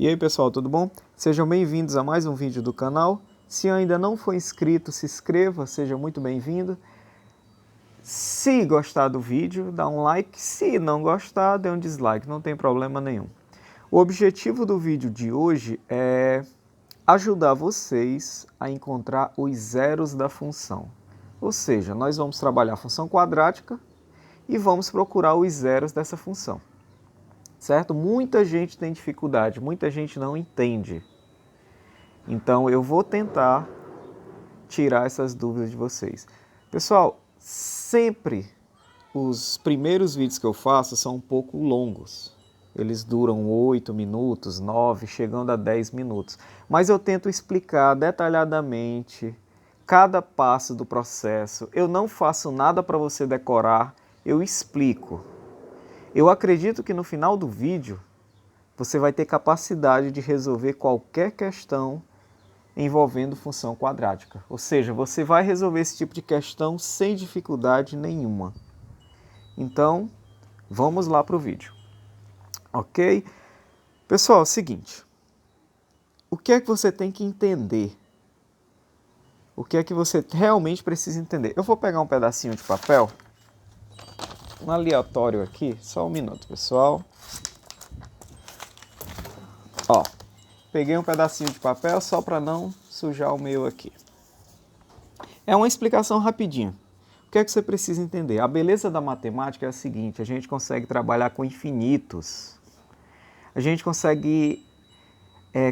E aí pessoal, tudo bom? Sejam bem-vindos a mais um vídeo do canal. Se ainda não for inscrito, se inscreva, seja muito bem-vindo. Se gostar do vídeo, dá um like. Se não gostar, dê um dislike, não tem problema nenhum. O objetivo do vídeo de hoje é ajudar vocês a encontrar os zeros da função. Ou seja, nós vamos trabalhar a função quadrática e vamos procurar os zeros dessa função. Certo? Muita gente tem dificuldade, muita gente não entende. Então eu vou tentar tirar essas dúvidas de vocês. Pessoal, sempre os primeiros vídeos que eu faço são um pouco longos. Eles duram 8 minutos, 9, chegando a 10 minutos. Mas eu tento explicar detalhadamente cada passo do processo. Eu não faço nada para você decorar, eu explico. Eu acredito que no final do vídeo você vai ter capacidade de resolver qualquer questão envolvendo função quadrática. Ou seja, você vai resolver esse tipo de questão sem dificuldade nenhuma. Então, vamos lá para o vídeo. Ok? Pessoal, é o seguinte. O que é que você tem que entender? O que é que você realmente precisa entender? Eu vou pegar um pedacinho de papel, um aleatório aqui, só um minuto, pessoal. Ó, peguei um pedacinho de papel só para não sujar o meu aqui. É uma explicação rapidinha. O que é que você precisa entender? A beleza da matemática é a seguinte, a gente consegue trabalhar com infinitos. A gente consegue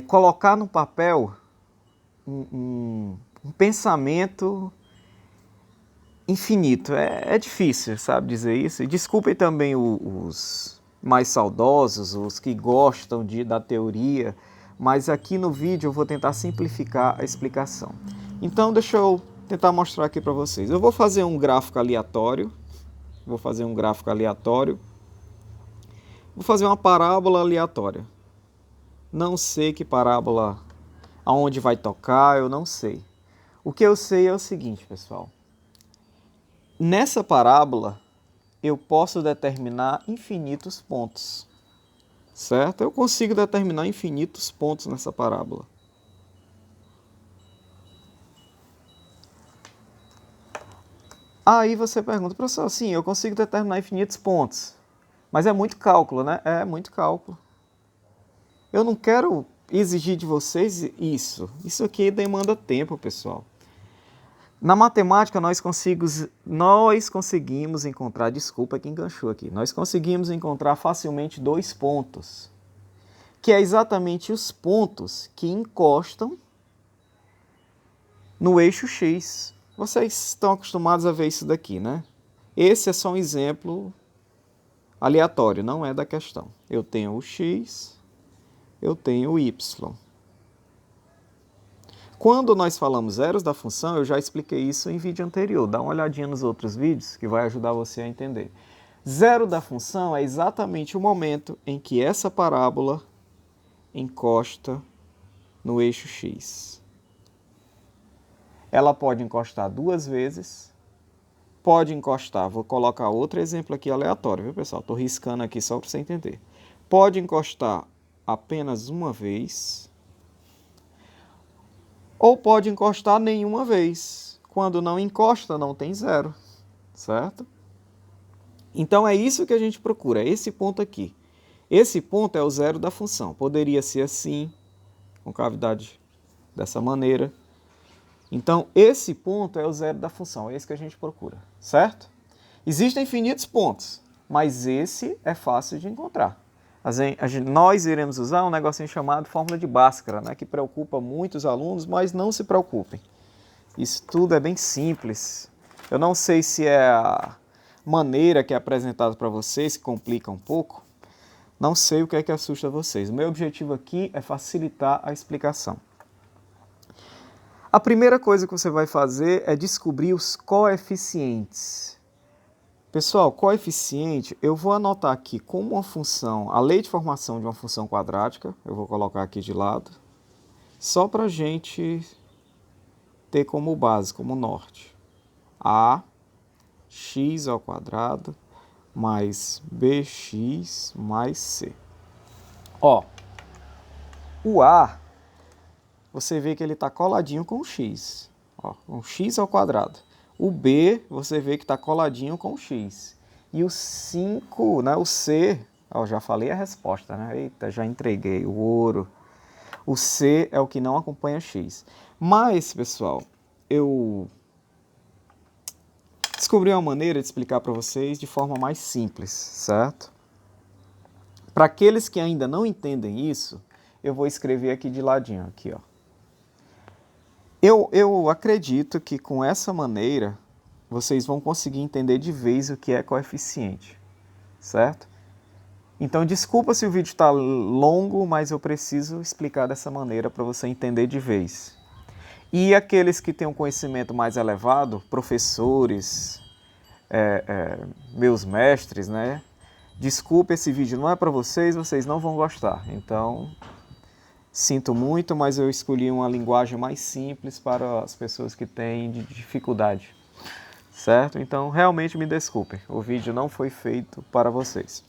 colocar no papel um pensamento infinito. É difícil, sabe, dizer isso. E desculpem também os mais saudosos, os que gostam da teoria, mas aqui no vídeo eu vou tentar simplificar a explicação. Então deixa eu tentar mostrar aqui para vocês. Eu vou fazer um gráfico aleatório. Vou fazer uma parábola aleatória. Não sei que parábola, aonde vai tocar, eu não sei. O que eu sei é o seguinte, pessoal. Nessa parábola, eu posso determinar infinitos pontos. Certo? Eu consigo determinar infinitos pontos nessa parábola. Aí você pergunta, professor, sim, eu consigo determinar infinitos pontos. Mas é muito cálculo, né? É muito cálculo. Eu não quero exigir de vocês isso. Isso aqui demanda tempo, pessoal. Na matemática, nós conseguimos encontrar, desculpa que enganchou aqui, nós conseguimos encontrar facilmente dois pontos, que é exatamente os pontos que encostam no eixo X. Vocês estão acostumados a ver isso daqui, né? Esse é só um exemplo aleatório, não é da questão. Eu tenho o X, eu tenho o Y. Quando nós falamos zeros da função, eu já expliquei isso em vídeo anterior. Dá uma olhadinha nos outros vídeos que vai ajudar você a entender. Zero da função é exatamente o momento em que essa parábola encosta no eixo X. Ela pode encostar duas vezes, pode encostar, vou colocar outro exemplo aqui aleatório, viu pessoal? Estou riscando aqui só para você entender. Pode encostar apenas uma vez, ou pode encostar nenhuma vez. Quando não encosta, não tem zero, certo? Então é isso que a gente procura, esse ponto aqui. Esse ponto é o zero da função. Poderia ser assim, com cavidade dessa maneira. Então esse ponto é o zero da função, é esse que a gente procura, certo? Existem infinitos pontos, mas esse é fácil de encontrar. Nós iremos usar um negocinho chamado fórmula de Bhaskara, né, que preocupa muitos alunos, mas não se preocupem. Isso tudo é bem simples. Eu não sei se é a maneira que é apresentada para vocês que complica um pouco. Não sei o que é que assusta vocês. O meu objetivo aqui é facilitar a explicação. A primeira coisa que você vai fazer é descobrir os coeficientes. Pessoal, coeficiente, eu vou anotar aqui como uma função, a lei de formação de uma função quadrática, eu vou colocar aqui de lado, só para a gente ter como base, como norte. A x ao quadrado mais bx mais c. Ó, O A, você vê que ele está coladinho com o x. Ó, um x ao quadrado. O B, você vê que está coladinho com o x. E o 5, né, o C, ó, já falei a resposta, né? Eita, já entreguei o ouro. O C é o que não acompanha x. Mas, pessoal, eu descobri uma maneira de explicar para vocês de forma mais simples, certo? Para aqueles que ainda não entendem isso, eu vou escrever aqui de ladinho, aqui, ó. Eu acredito que com essa maneira vocês vão conseguir entender de vez o que é coeficiente, certo? Então, desculpa se o vídeo está longo, mas eu preciso explicar dessa maneira para você entender de vez. E aqueles que têm um conhecimento mais elevado, professores, meus mestres, né? Desculpa, esse vídeo não é para vocês, vocês não vão gostar. Então, sinto muito, mas eu escolhi uma linguagem mais simples para as pessoas que têm dificuldade, certo? Então, realmente me desculpem, o vídeo não foi feito para vocês,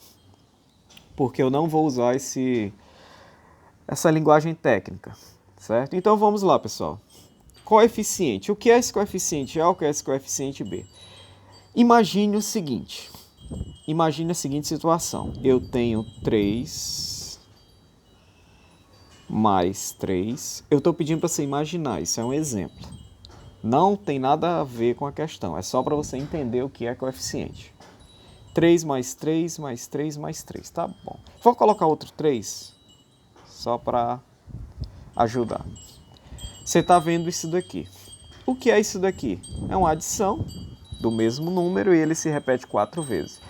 porque eu não vou usar essa linguagem técnica, certo? Então, vamos lá, pessoal. Coeficiente. O que é esse coeficiente A? O que é esse coeficiente B? Imagine o seguinte. Imagine a seguinte situação. Eu tenho 3 mais 3. Eu estou pedindo para você imaginar, isso é um exemplo. Não tem nada a ver com a questão, é só para você entender o que é coeficiente. 3 mais 3 mais 3 mais 3, tá bom. Vou colocar outro 3, só para ajudar. Você está vendo isso daqui. O que é isso daqui? É uma adição do mesmo número e ele se repete 4 vezes.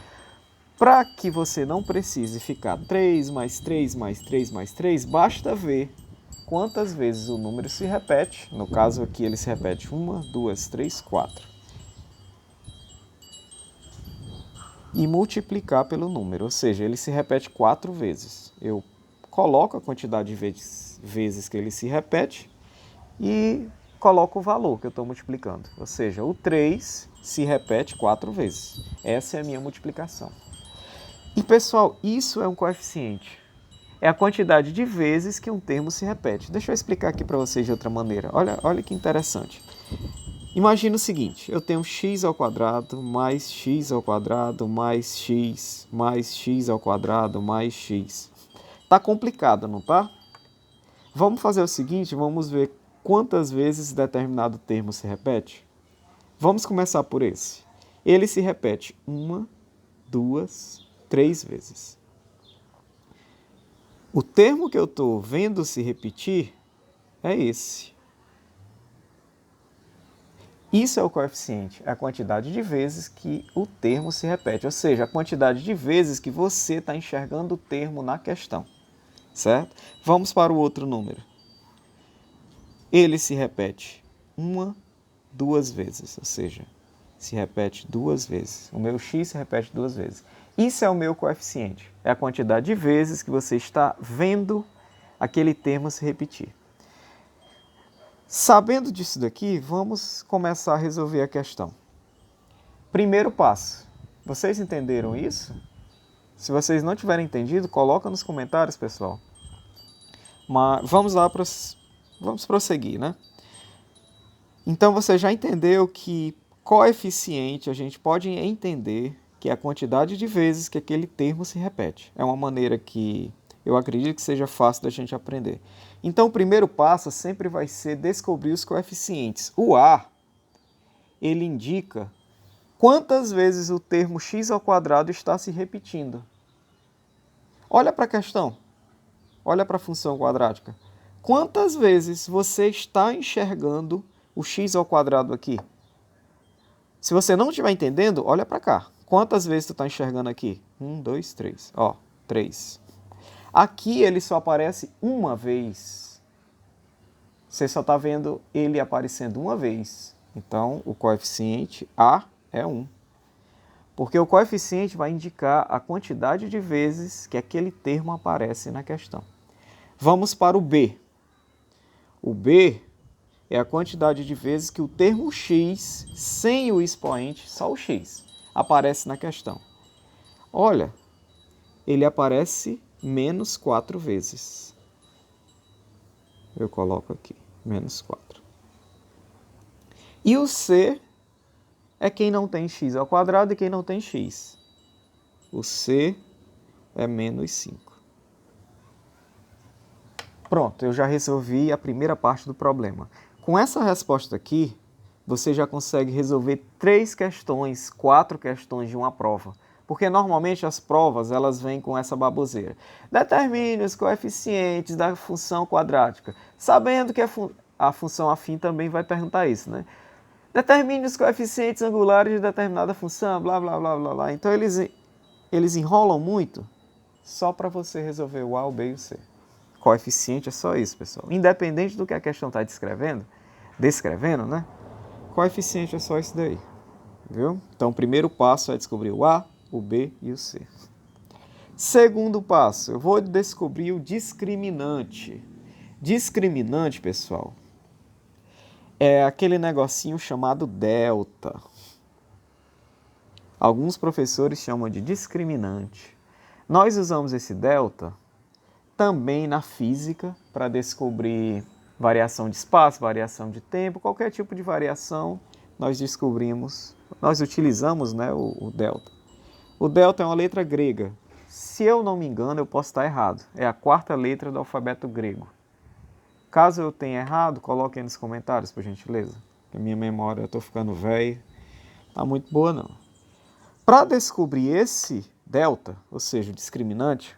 Para que você não precise ficar 3 mais 3 mais 3 mais 3, basta ver quantas vezes o número se repete. No caso aqui ele se repete 1, 2, 3, 4. E multiplicar pelo número, ou seja, ele se repete 4 vezes. Eu coloco a quantidade de vezes que ele se repete e coloco o valor que eu estou multiplicando. Ou seja, o 3 se repete 4 vezes. Essa é a minha multiplicação. E, pessoal, isso é um coeficiente. É a quantidade de vezes que um termo se repete. Deixa eu explicar aqui para vocês de outra maneira. Olha que interessante. Imagina o seguinte, eu tenho x ao quadrado mais x ao quadrado mais x ao quadrado mais x. Tá complicado, não tá? Vamos fazer o seguinte, vamos ver quantas vezes determinado termo se repete. Vamos começar por esse. Ele se repete 1, 2, 3 vezes. O termo que eu estou vendo se repetir é esse. Isso é o coeficiente, é a quantidade de vezes que o termo se repete, ou seja, a quantidade de vezes que você está enxergando o termo na questão, certo? Vamos para o outro número. Ele se repete 1, 2 vezes, ou seja, se repete 2 vezes. O meu x se repete 2 vezes. Isso é o meu coeficiente, é a quantidade de vezes que você está vendo aquele termo se repetir. Sabendo disso daqui, vamos começar a resolver a questão. Primeiro passo. Vocês entenderam isso? Se vocês não tiverem entendido, coloca nos comentários, pessoal. Mas vamos lá, vamos prosseguir, né? Então você já entendeu que coeficiente a gente pode entender que é a quantidade de vezes que aquele termo se repete. É uma maneira que eu acredito que seja fácil da gente aprender. Então, o primeiro passo sempre vai ser descobrir os coeficientes. O A, ele indica quantas vezes o termo x ao quadrado está se repetindo. Olha para a questão. Olha para a função quadrática. Quantas vezes você está enxergando o x ao quadrado aqui? Se você não estiver entendendo, olha para cá. Quantas vezes tu está enxergando aqui? 1, 2, 3. Ó, 3. Aqui ele só aparece uma vez. Você só está vendo ele aparecendo uma vez. Então, o coeficiente A é 1. Porque o coeficiente vai indicar a quantidade de vezes que aquele termo aparece na questão. Vamos para o B. O B é a quantidade de vezes que o termo x, sem o expoente, só o x, aparece na questão. Olha, ele aparece menos 4 vezes. eu coloco aqui, menos 4. E o C é quem não tem x ao quadrado e quem não tem x. O C é menos 5. Pronto, eu já resolvi a primeira parte do problema. Com essa resposta aqui, você já consegue resolver 3 questões, 4 questões de uma prova. Porque normalmente as provas elas vêm com essa baboseira. Determine os coeficientes da função quadrática. Sabendo que a função afim também vai perguntar isso, né? Determine os coeficientes angulares de determinada função, blá, blá, blá, blá, blá. Então eles enrolam muito só para você resolver o A, o B e o C. Coeficiente é só isso, pessoal. Independente do que a questão está descrevendo, né? Coeficiente é só isso daí, viu? Então, o primeiro passo é descobrir o A, o B e o C. Segundo passo, eu vou descobrir o discriminante. Discriminante, pessoal, é aquele negocinho chamado delta. Alguns professores chamam de discriminante. Nós usamos esse delta também na física para descobrir variação de espaço, variação de tempo, qualquer tipo de variação nós utilizamos, né, o delta. O delta é uma letra grega. Se eu não me engano, eu posso estar errado. É a 4ª letra do alfabeto grego. Caso eu tenha errado, coloque aí nos comentários, por gentileza. A minha memória, eu estou ficando velho, tá muito boa não. Para descobrir esse delta, ou seja, o discriminante,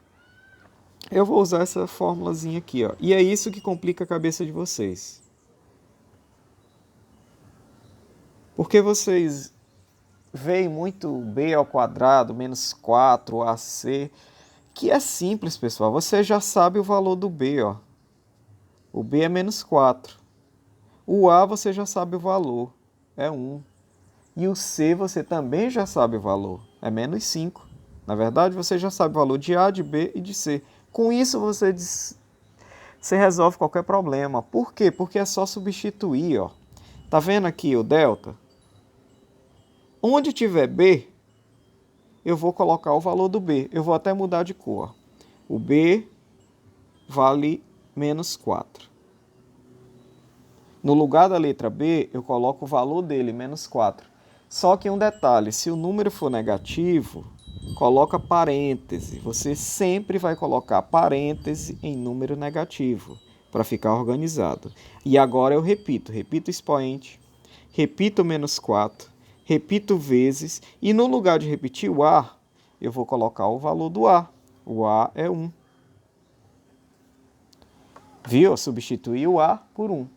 eu vou usar essa formulazinha aqui, ó. E é isso que complica a cabeça de vocês. Porque vocês veem muito b ao quadrado, menos 4ac, que é simples, pessoal. Você já sabe o valor do b, ó. O b é menos 4. O a você já sabe o valor, é 1. E o c você também já sabe o valor, é menos 5. Na verdade, você já sabe o valor de a, de b e de c. Com isso, você resolve qualquer problema. Por quê? Porque é só substituir, ó. Tá vendo aqui o delta? Onde tiver b, eu vou colocar o valor do b. Eu vou até mudar de cor. O b vale menos 4. No lugar da letra b, eu coloco o valor dele, menos 4. Só que um detalhe, se o número for negativo, coloca parêntese. Você sempre vai colocar parêntese em número negativo, para ficar organizado. E agora eu repito o expoente, repito menos 4, repito vezes, e no lugar de repetir o A, eu vou colocar o valor do A. O A é 1. Viu? Eu substituí o A por 1.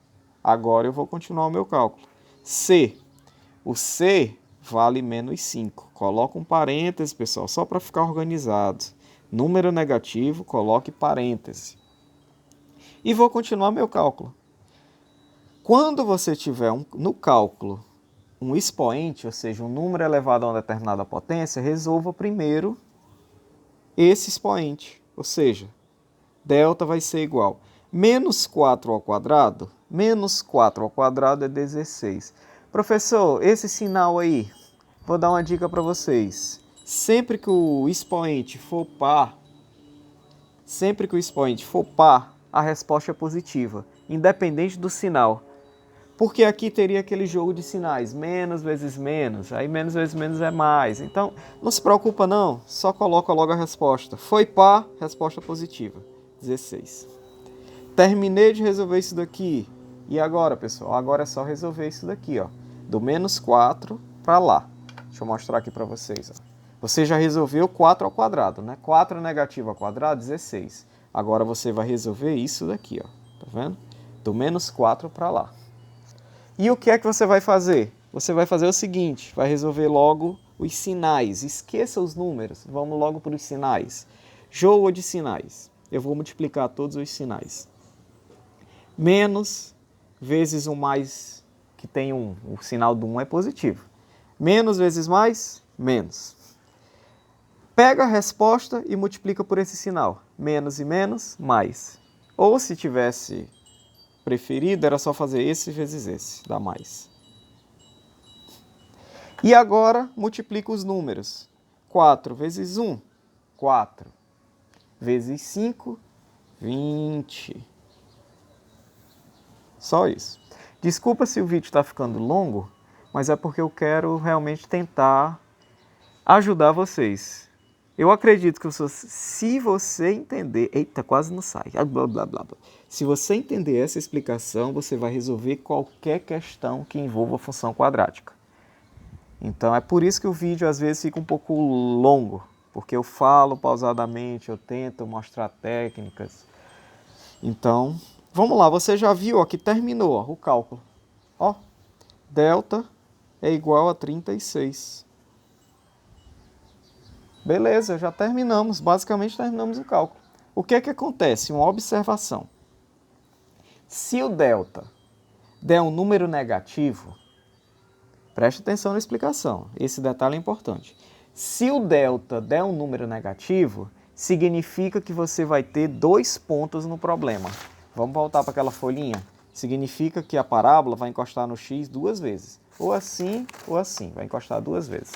Agora eu vou continuar o meu cálculo. C. O C vale menos 5. Coloca um parêntese, pessoal, só para ficar organizado. Número negativo, coloque parêntese. E vou continuar meu cálculo. Quando você tiver no cálculo um expoente, ou seja, um número elevado a uma determinada potência, resolva primeiro esse expoente. Ou seja, delta vai ser igual menos 4 ao quadrado. Menos 4 ao quadrado é 16. Professor, esse sinal aí, vou dar uma dica para vocês. Sempre que o expoente for par, a resposta é positiva, independente do sinal. Porque aqui teria aquele jogo de sinais, menos vezes menos, aí menos vezes menos é mais. Então, não se preocupa não, só coloca logo a resposta. Foi par, resposta positiva, 16. Terminei de resolver isso daqui. E agora, pessoal? Agora é só resolver isso daqui, ó. Do menos 4 para lá. Deixa eu mostrar aqui para vocês, ó. Você já resolveu 4 ao quadrado, né? 4 negativo ao quadrado, 16. Agora você vai resolver isso daqui, ó. Tá vendo? Do menos 4 para lá. E o que é que você vai fazer? Você vai fazer o seguinte, vai resolver logo os sinais. Esqueça os números, vamos logo para os sinais. Jogo de sinais. Eu vou multiplicar todos os sinais. Menos vezes um mais, que tem 1. O sinal do 1 é positivo. Menos vezes mais, menos. Pega a resposta e multiplica por esse sinal. Menos e menos, mais. Ou se tivesse preferido, era só fazer esse vezes esse, dá mais. E agora, multiplica os números. 4 vezes 1, 4. Vezes 5, 20. Só isso. Desculpa se o vídeo está ficando longo, mas é porque eu quero realmente tentar ajudar vocês. Eu acredito que se você entender... Eita, quase não sai. Blá, blá, blá, blá. Se você entender essa explicação, você vai resolver qualquer questão que envolva função quadrática. Então é por isso que o vídeo às vezes fica um pouco longo, porque eu falo pausadamente, eu tento mostrar técnicas. Então, vamos lá, você já viu ó, que terminou ó, o cálculo. Ó, delta é igual a 36. Beleza, já terminamos, basicamente terminamos o cálculo. O que é que acontece? Uma observação. Se o delta der um número negativo, preste atenção na explicação, esse detalhe é importante. Se o delta der um número negativo, significa que você vai ter 2 pontos no problema. Vamos voltar para aquela folhinha? Significa que a parábola vai encostar no x 2 vezes. Ou assim, vai encostar 2 vezes.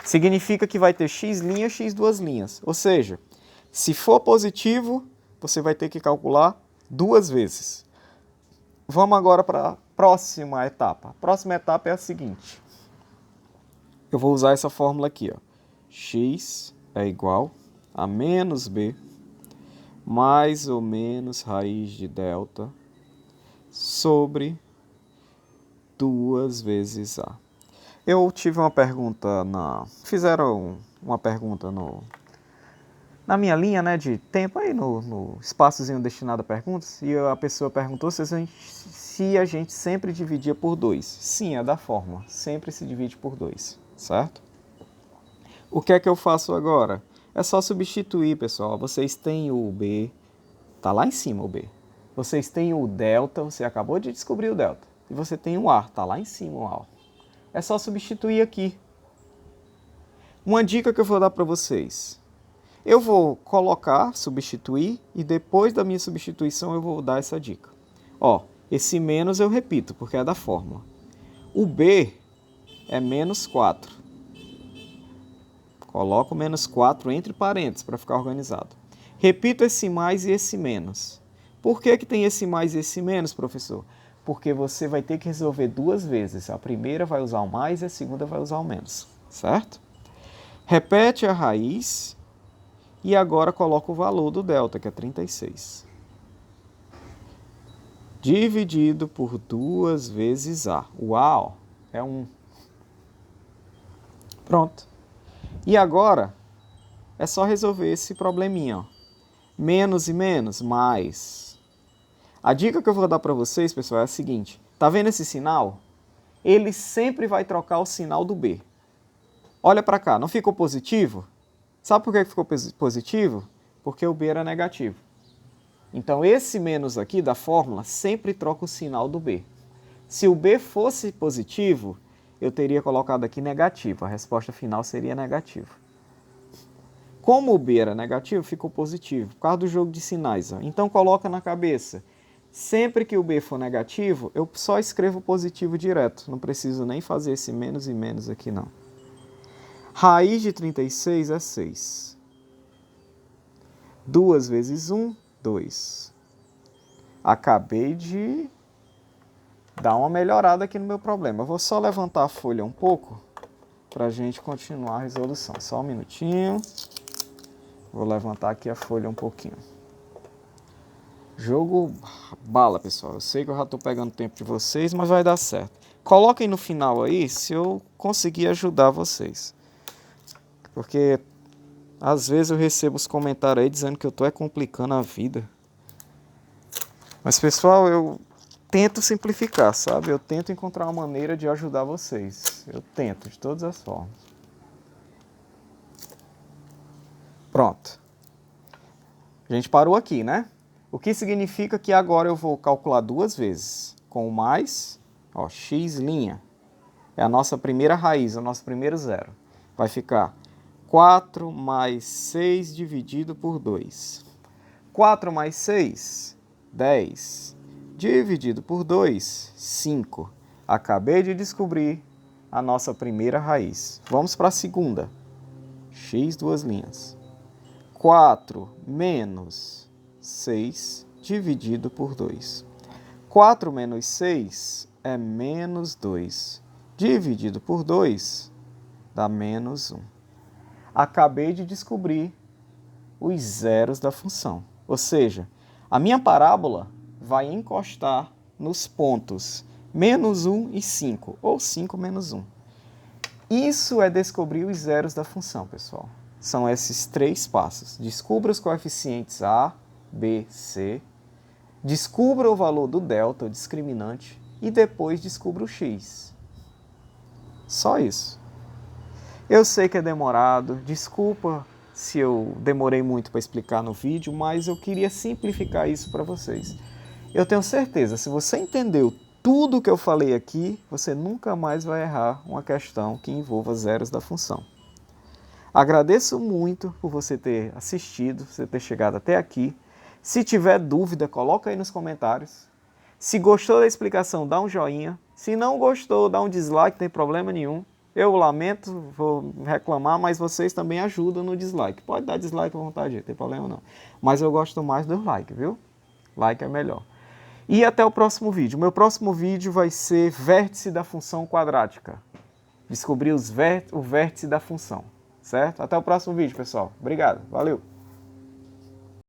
Significa que vai ter x', x 2 linhas. Ou seja, se for positivo, você vai ter que calcular 2 vezes. Vamos agora para a próxima etapa. A próxima etapa é a seguinte. Eu vou usar essa fórmula aqui. Ó. X é igual a menos b mais ou menos raiz de delta sobre 2 vezes a. Eu tive uma pergunta fizeram uma pergunta na minha linha, né, de tempo aí no espaçozinho destinado a perguntas, e a pessoa perguntou se a gente sempre dividia por 2. Sim, é da fórmula, sempre se divide por 2, certo? O que é que eu faço agora? É só substituir, pessoal. Vocês têm o b, tá lá em cima o b. Vocês têm o delta, você acabou de descobrir o delta. E você tem o a, tá lá em cima o a. É só substituir aqui. Uma dica que eu vou dar para vocês. Eu vou colocar, substituir, e depois da minha substituição eu vou dar essa dica. Ó, esse menos eu repito, porque é da fórmula. O b é menos 4. Coloco menos 4 entre parênteses para ficar organizado. Repito esse mais e esse menos. Por que tem esse mais e esse menos, professor? Porque você vai ter que resolver 2 vezes. A primeira vai usar o mais e a segunda vai usar o menos, certo? Repete a raiz e agora coloca o valor do delta, que é 36. Dividido por 2 vezes a. O a ó, é 1. Pronto. E agora é só resolver esse probleminha. Ó. Menos e menos, mais. A dica que eu vou dar para vocês, pessoal, é a seguinte. Tá vendo esse sinal? Ele sempre vai trocar o sinal do b. Olha para cá, não ficou positivo? Sabe por que ficou positivo? Porque o b era negativo. Então esse menos aqui da fórmula sempre troca o sinal do b. Se o b fosse positivo, eu teria colocado aqui negativo. A resposta final seria negativo. Como o b era negativo, ficou positivo, por causa do jogo de sinais. Ó. Então coloca na cabeça. Sempre que o b for negativo, eu só escrevo positivo direto. Não preciso nem fazer esse menos e menos aqui, não. Raiz de 36 é 6. 2 vezes 1, 2. Acabei de dar uma melhorada aqui no meu problema. Eu vou só levantar a folha um pouco para a gente continuar a resolução. Só um minutinho. Vou levantar aqui a folha um pouquinho. Jogo bala, pessoal. Eu sei que eu já estou pegando tempo de vocês, mas vai dar certo. Coloquem no final aí se eu conseguir ajudar vocês. Porque às vezes eu recebo os comentários aí dizendo que eu estou complicando a vida. Mas, pessoal, eu tento simplificar, sabe? Eu tento encontrar uma maneira de ajudar vocês. Eu tento, de todas as formas. Pronto. A gente parou aqui, né? O que significa que agora eu vou calcular 2 vezes. Com o mais, ó, x'. É a nossa primeira raiz, o nosso primeiro zero. Vai ficar 4 mais 6 dividido por 2. 4 mais 6, 10. Dividido por 2, 5. Acabei de descobrir a nossa primeira raiz. Vamos para a segunda. X 2'. 4 menos 6 dividido por 2. 4 menos 6 é menos 2. Dividido por 2 dá menos 1. Acabei de descobrir os zeros da função. Ou seja, a minha parábola vai encostar nos pontos menos 1 e 5, ou 5 menos 1. Isso é descobrir os zeros da função, pessoal. São esses 3 passos. Descubra os coeficientes A, B, C. Descubra o valor do delta, o discriminante, e depois descubra o x. Só isso. Eu sei que é demorado, desculpa se eu demorei muito para explicar no vídeo, mas eu queria simplificar isso para vocês. Eu tenho certeza, se você entendeu tudo que eu falei aqui, você nunca mais vai errar uma questão que envolva zeros da função. Agradeço muito por você ter assistido, você ter chegado até aqui. Se tiver dúvida, coloca aí nos comentários. Se gostou da explicação, dá um joinha. Se não gostou, dá um dislike, não tem problema nenhum. Eu lamento, vou reclamar, mas vocês também ajudam no dislike. Pode dar dislike à vontade, não tem problema não. Mas eu gosto mais do like, viu? Like é melhor. E até o próximo vídeo. O meu próximo vídeo vai ser vértice da função quadrática. Descobrir o vértice da função, certo? Até o próximo vídeo, pessoal. Obrigado, valeu!